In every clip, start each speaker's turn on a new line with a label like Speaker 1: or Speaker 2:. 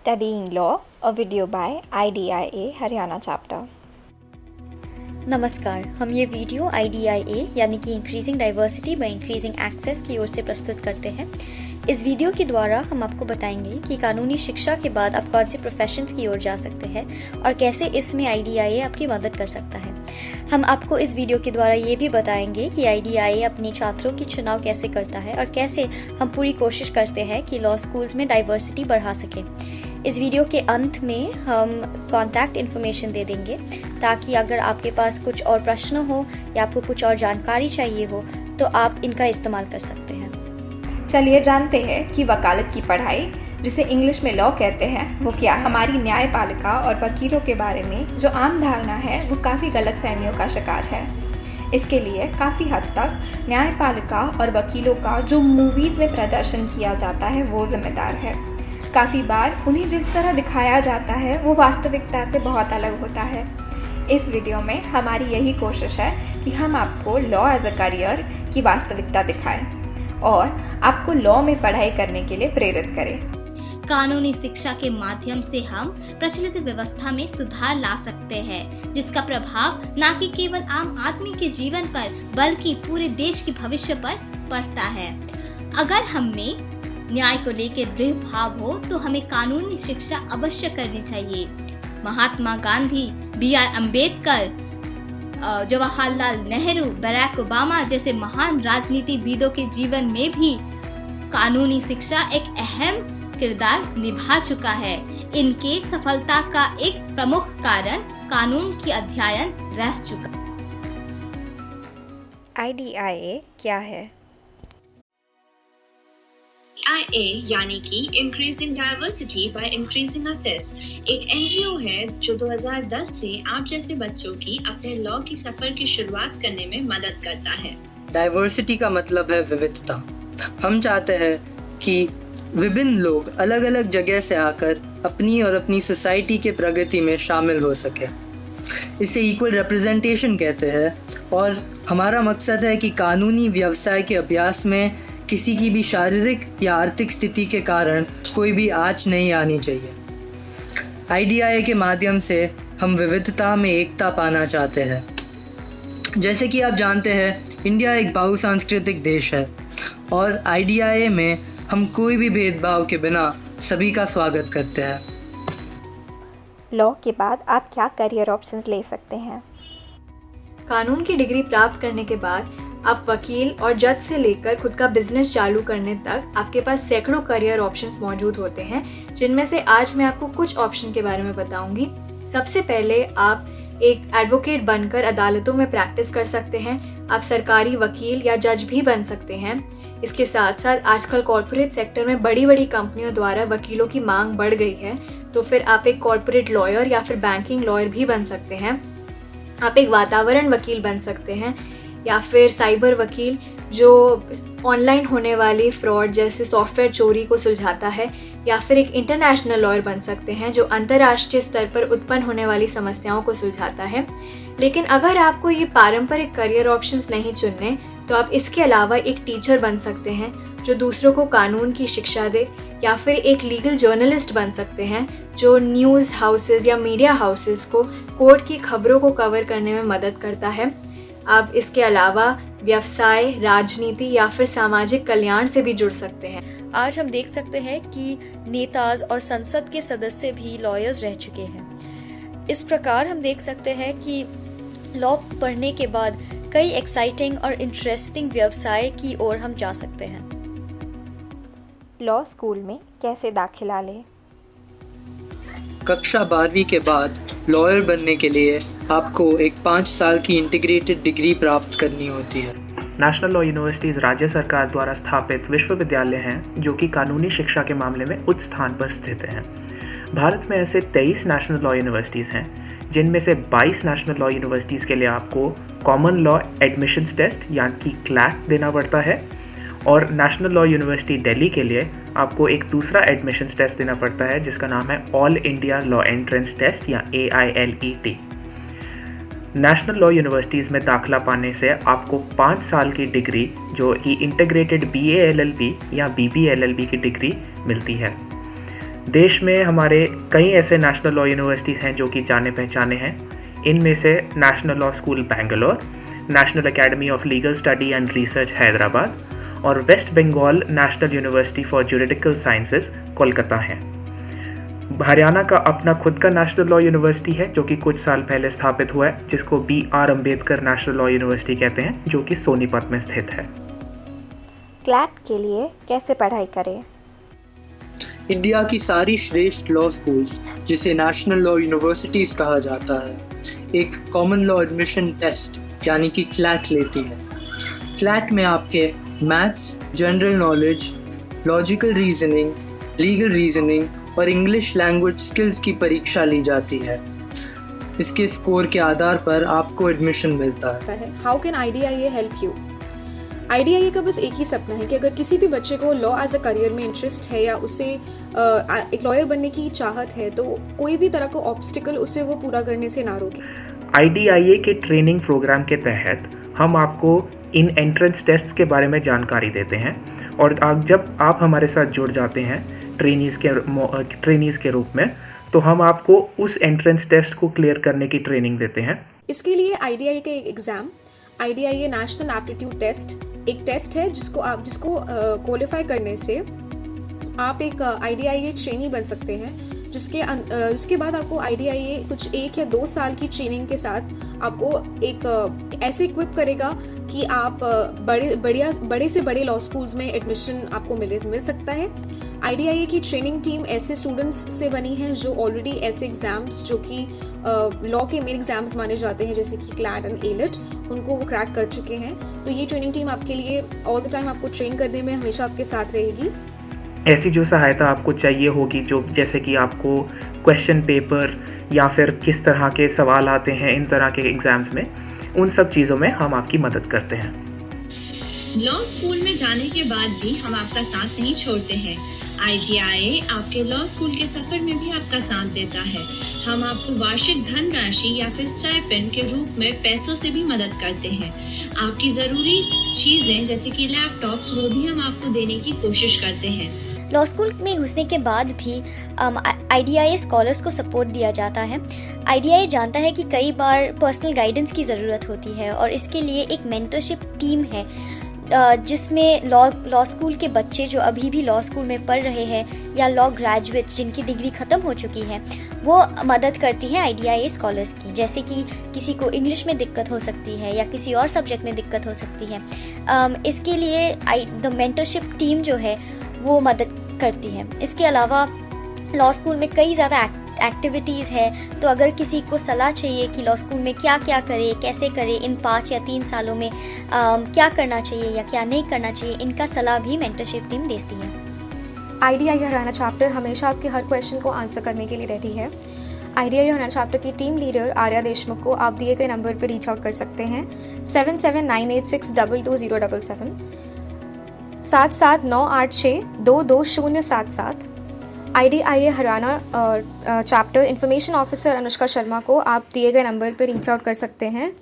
Speaker 1: Studying Law, a video by IDIA Haryana chapter.
Speaker 2: नमस्कार, हम ये वीडियो IDIA यानी कि increasing diversity by increasing access की ओर से प्रस्तुत करते हैं। इस वीडियो के द्वारा हम आपको बताएंगे कि कानूनी शिक्षा के बाद आप कौन से प्रोफेशंस की ओर जा सकते हैं और कैसे इसमें IDIA आपकी मदद कर सकता है। हम आपको इस वीडियो के द्वारा ये भी बताएंगे कि IDIA अपने छात्रों की चुनाव कैसे करता है और कैसे हम पूरी कोशिश करते हैं कि लॉ स्कूल्स में डाइवर्सिटी बढ़ा सकें। इस वीडियो के अंत में हम कॉन्टैक्ट इन्फॉर्मेशन दे देंगे ताकि अगर आपके पास कुछ और प्रश्न हो या आपको कुछ और जानकारी चाहिए हो तो आप इनका इस्तेमाल कर सकते हैं।
Speaker 1: चलिए जानते हैं कि वकालत की पढ़ाई, जिसे इंग्लिश में लॉ कहते हैं, वो क्या है। हमारी न्यायपालिका और वकीलों के बारे में जो आम धारणा है वो काफ़ी गलतफहमियों का शिकार है। इसके लिए काफ़ी हद तक न्यायपालिका और वकीलों का जो मूवीज़ में प्रदर्शन किया जाता है वो जिम्मेदार है। काफ़ी बार उन्हें जिस तरह दिखाया जाता है वो वास्तविकता से बहुत अलग होता है। इस वीडियो में हमारी यही कोशिश है कि हम आपको लॉ एज अ करियर की वास्तविकता दिखाएं और आपको लॉ में पढ़ाई करने के लिए प्रेरित करें।
Speaker 3: कानूनी शिक्षा के माध्यम से हम प्रचलित व्यवस्था में सुधार ला सकते हैं, जिसका प्रभाव न कि केवल आम आदमी के जीवन पर बल्कि पूरे देश के भविष्य पर पड़ता है। अगर हमें न्याय को लेकर दृढ़ भाव हो तो हमें कानूनी शिक्षा अवश्य करनी चाहिए। Mahatma Gandhi, BR Ambedkar, Jawaharlal Nehru, Barack Obama जैसे महान राजनीतिविदों के जीवन में भी कानूनी शिक्षा एक अहम किरदार निभा चुका है। इनके सफलता का एक प्रमुख कारण कानून की अध्ययन रह चुका।
Speaker 1: IDIA क्या है?
Speaker 4: IA यानी कि increasing diversity by increasing access एक NGO है जो 2010 से आप जैसे बच्चों की अपने लॉ की सफर की शुरुआत करने में मदद करता है।
Speaker 5: डाइवर्सिटी का मतलब है विविधता। हम चाहते हैं कि विभिन्न लोग अलग अलग जगह से आकर अपनी और अपनी सोसाइटी के प्रगति में शामिल हो सके। इसे इक्वल रिप्रेजेंटेशन कहते हैं और हमारा मकसद है कि कानूनी व्यवसाय के अभ्यास में किसी की भी शारीरिक या आर्थिक स्थिति के कारण कोई भी आंच नहीं आनी चाहिए। IDIA के माध्यम से हम विविधता में एकता पाना चाहते हैं। जैसे कि आप जानते हैं, इंडिया एक बहुसांस्कृतिक देश है और IDIA में हम कोई भी भेदभाव के बिना सभी का स्वागत करते हैं।
Speaker 1: लॉ के बाद आप क्या करियर ऑप्शंस ले सकते हैं?
Speaker 6: कानून की डिग्री प्राप्त करने के बाद आप वकील और जज से लेकर खुद का बिजनेस चालू करने तक आपके पास सैकड़ों करियर ऑप्शंस मौजूद होते हैं, जिनमें से आज मैं आपको कुछ ऑप्शन के बारे में बताऊंगी। सबसे पहले आप एक एडवोकेट बनकर अदालतों में प्रैक्टिस कर सकते हैं। आप सरकारी वकील या जज भी बन सकते हैं। इसके साथ साथ आजकल कॉर्पोरेट सेक्टर में बड़ी बड़ी कंपनियों द्वारा वकीलों की मांग बढ़ गई है, तो फिर आप एक कॉर्पोरेट लॉयर या फिर बैंकिंग लॉयर भी बन सकते हैं। आप एक वातावरण वकील बन सकते हैं या फिर साइबर वकील जो ऑनलाइन होने वाली फ्रॉड जैसे सॉफ्टवेयर चोरी को सुलझाता है, या फिर एक इंटरनेशनल लॉयर बन सकते हैं जो अंतर्राष्ट्रीय स्तर पर उत्पन्न होने वाली समस्याओं को सुलझाता है। लेकिन अगर आपको ये पारंपरिक करियर ऑप्शंस नहीं चुनने तो आप इसके अलावा एक टीचर बन सकते हैं जो दूसरों को कानून की शिक्षा दे, या फिर एक लीगल जर्नलिस्ट बन सकते हैं जो न्यूज़ हाउसेस या मीडिया हाउसेस को कोर्ट की खबरों को कवर करने में मदद करता है। आप इसके अलावा व्यवसाय, राजनीति या फिर सामाजिक कल्याण से भी जुड़ सकते हैं।
Speaker 2: आज हम देख सकते हैं कि नेताज और संसद के सदस्य भी लॉयर्स रह चुके हैं। इस प्रकार हम देख सकते हैं कि लॉ पढ़ने के बाद कई एक्साइटिंग और इंटरेस्टिंग व्यवसाय की ओर हम जा सकते हैं।
Speaker 1: लॉ स्कूल में कैसे दाखिला लें?
Speaker 5: कक्षा 12वीं के बाद लॉयर बनने के लिए आपको एक 5 साल की इंटीग्रेटेड डिग्री प्राप्त करनी होती है।
Speaker 7: नेशनल लॉ यूनिवर्सिटीज़ राज्य सरकार द्वारा स्थापित विश्वविद्यालय हैं जो कि कानूनी शिक्षा के मामले में उच्च स्थान पर स्थित हैं। भारत में ऐसे 23 नेशनल लॉ यूनिवर्सिटीज़ हैं, जिनमें से 22 नेशनल लॉ यूनिवर्सिटीज़ के लिए आपको कॉमन लॉ एडमिशन्स टेस्ट यानी कि क्लैट देना पड़ता है, और नेशनल लॉ यूनिवर्सिटी दिल्ली के लिए आपको एक दूसरा एडमिशन्स टेस्ट देना पड़ता है जिसका नाम है all India law entrance test या AILET। नेशनल लॉ यूनिवर्सिटीज़ में दाखिला पाने से आपको 5 साल की डिग्री जो कि इंटीग्रेटेड BA LLB या BB LLB की डिग्री मिलती है। देश में हमारे कई ऐसे नेशनल लॉ यूनिवर्सिटीज़ हैं जो कि जाने पहचाने हैं। इनमें से national law school Bangalore, national academy of legal study and research Hyderabad और west Bengal national university for juridical sciences Kolkata हैं। हरियाणा का अपना खुद का नेशनल लॉ यूनिवर्सिटी है जो कि कुछ साल पहले स्थापित हुआ है, जिसको BR Ambedkar national law university कहते हैं, जो कि सोनीपत में स्थित है।
Speaker 1: क्लैट के लिए कैसे पढ़ाई करें?
Speaker 5: इंडिया की सारी श्रेष्ठ लॉ स्कूल्स, जिसे नेशनल लॉ यूनिवर्सिटीज़ कहा जाता है, एक कॉमन लॉ एडमिशन टेस्ट यानी कि क्लैट लेती है। क्लैट में आपके maths, general knowledge, logical reasoning, legal reasoning और इंग्लिश लैंग्वेज स्किल्स की परीक्षा ली जाती है। इसके स्कोर के आधार पर आपको एडमिशन मिलता है।
Speaker 8: How can IDIA help you? IDIA का बस एक ही सपना है कि अगर किसी भी बच्चे को लॉ एज अ करियर में इंटरेस्ट है या उसे एक लॉयर बनने की चाहत है, तो कोई भी तरह का ऑब्स्टिकल उसे वो पूरा करने से ना रोके।
Speaker 7: IDIA के ट्रेनिंग प्रोग्राम के तहत हम आपको इन एंट्रेंस टेस्ट्स के बारे में जानकारी देते हैं और जब आप हमारे साथ जुड़ जाते हैं ट्रेनीज़ के रूप में, तो हम आपको उस एंट्रेंस टेस्ट को क्लियर करने की ट्रेनिंग देते हैं।
Speaker 8: इसके लिए IDIA का एक exam, IDIA national aptitude test, एक टेस्ट है जिसको क्वालिफाई करने से आप एक IDIA ट्रेनी बन सकते हैं, जिसके बाद आपको IDIA कुछ 1 या 2 साल की ट्रेनिंग के साथ आपको एक ऐसे इक्विप करेगा कि आप बड़े से बड़े लॉ स्कूल्स में एडमिशन आपको मिल सकता है। IDIA की ट्रेनिंग टीम ऐसे स्टूडेंट्स से बनी है जो ऑलरेडी ऐसे एग्ज़ाम्स जो कि लॉ के मेन एग्ज़ाम्स माने जाते हैं, जैसे कि क्लैट एंड AILET, उनको वो क्रैक कर चुके हैं। तो ये ट्रेनिंग टीम आपके लिए ऑल द टाइम आपको ट्रेन करने में हमेशा आपके साथ रहेगी।
Speaker 7: ऐसी जो सहायता आपको चाहिए होगी, जो जैसे कि आपको क्वेश्चन पेपर या फिर किस तरह के सवाल आते हैं इन तरह के एग्ज़ाम्स में, उन सब चीज़ों में हम आपकी मदद करते हैं।
Speaker 4: लॉ स्कूल में जाने के बाद भी हम आपका साथ नहीं छोड़ते हैं। IDIA आपके लॉ स्कूल के सफर में भी आपका साथ देता है। हम आपको वार्षिक धनराशि या फिर स्टाइपेंड के रूप में पैसों से भी मदद करते हैं। आपकी ज़रूरी चीज़ें जैसे कि लैपटॉप्स, वो भी हम आपको देने की कोशिश करते हैं।
Speaker 2: लॉ स्कूल में घुसने के बाद भी IDIA स्कॉलर्स को सपोर्ट दिया जाता है। IDIA जानता है कि कई बार पर्सनल गाइडेंस की ज़रूरत होती है और इसके लिए एक मेंटरशिप टीम है जिसमें लॉ स्कूल के बच्चे जो अभी भी लॉ स्कूल में पढ़ रहे हैं या लॉ ग्रेजुएट्स जिनकी डिग्री ख़त्म हो चुकी है, वो मदद करती है IDIA स्कॉलर्स की। जैसे कि किसी को इंग्लिश में दिक्कत हो सकती है या किसी और सब्जेक्ट में दिक्कत हो सकती है, इसके लिए द मेंटरशिप टीम जो है वो मदद करती है। इसके अलावा लॉ स्कूल में कई ज़्यादा एक्टिविटीज़ है, तो अगर किसी को सलाह चाहिए कि लॉ स्कूल में क्या क्या करे, कैसे करे, इन 5 या 3 सालों में क्या करना चाहिए या क्या नहीं करना चाहिए, इनका सलाह भी मेंटरशिप टीम देती है।
Speaker 9: IDIA हरियाणा चैप्टर हमेशा आपके हर क्वेश्चन को आंसर करने के लिए रेडी है। IDIA हरियाणा चैप्टर की टीम लीडर आर्या देशमुख को आप दिए गए नंबर पर रीच आउट कर सकते हैं 7798622077, 7798622077। IDIA Haryana chapter information officer Anushka Sharma को आप दिए गए नंबर पर रीच आउट कर सकते हैं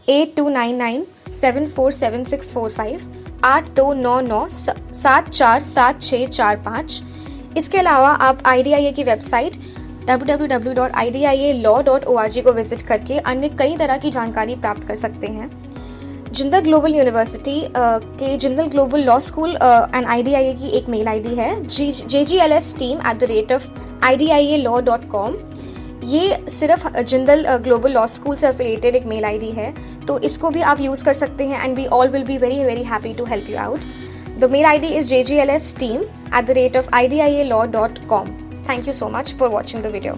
Speaker 9: 8299747645, 8299747645। इसके अलावा आप IDIA की वेबसाइट www.idialaw.org को विजिट करके अन्य कई तरह की जानकारी प्राप्त कर सकते हैं। जिंदल ग्लोबल यूनिवर्सिटी के Jindal global law school and IDIA की एक मेल ID है jgls@idialaw.com। ये सिर्फ जिंदल ग्लोबल लॉ स्कूल से एफिलिएटेड एक मेल ID है, तो इसको भी आप यूज़ कर सकते हैं and we all will be very very happy to help you out. The mail ID is jgls@idialaw.com। Thank you so much for watching the video.